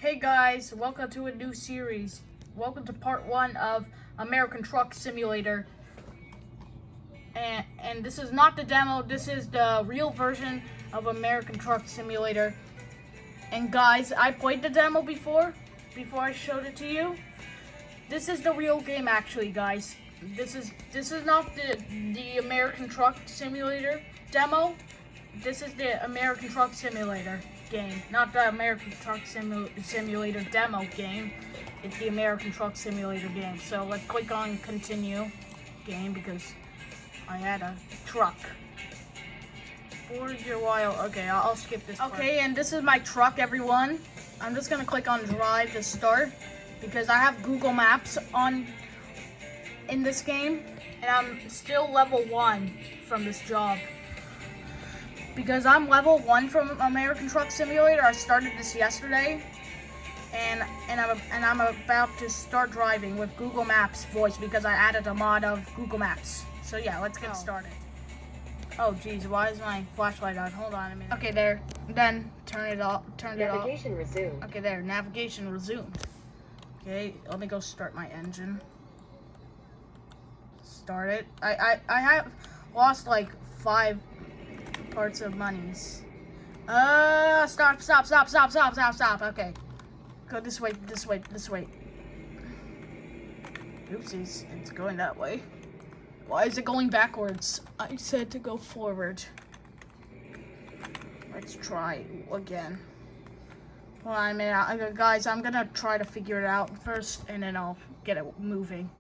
Hey guys, welcome to a new series. Welcome to part 1 of American Truck Simulator. And this is not the demo, this is the real version of American Truck Simulator. And guys, I played the demo before I showed it to you. This is the real game actually, guys. This is not the American Truck Simulator demo. This is the American Truck Simulator game, not the American Truck Simulator demo game. It's the American Truck Simulator game. So let's click on continue game because I had a truck. For your while, okay, I'll skip this part. Okay, and this is my truck, everyone. I'm just gonna click on drive to start because I have Google Maps on in this game, and I'm still level 1 from this job. Because I'm level 1 from American Truck Simulator. I started this yesterday, and I'm about to start driving with Google Maps voice because I added a mod of Google Maps. So yeah, let's get started. Oh geez, why is my flashlight on? Hold on a minute. Okay, there. Then turn it off. Navigation resumed. Okay, there. Navigation resumed. Okay, let me go start my engine. Start it. I have lost like 5 parts of monies. Stop. Okay. Go this way. Oopsies, it's going that way. Why is it going backwards? I said to go forward. Let's try again. Well, guys, I'm gonna try to figure it out first, and then I'll get it moving.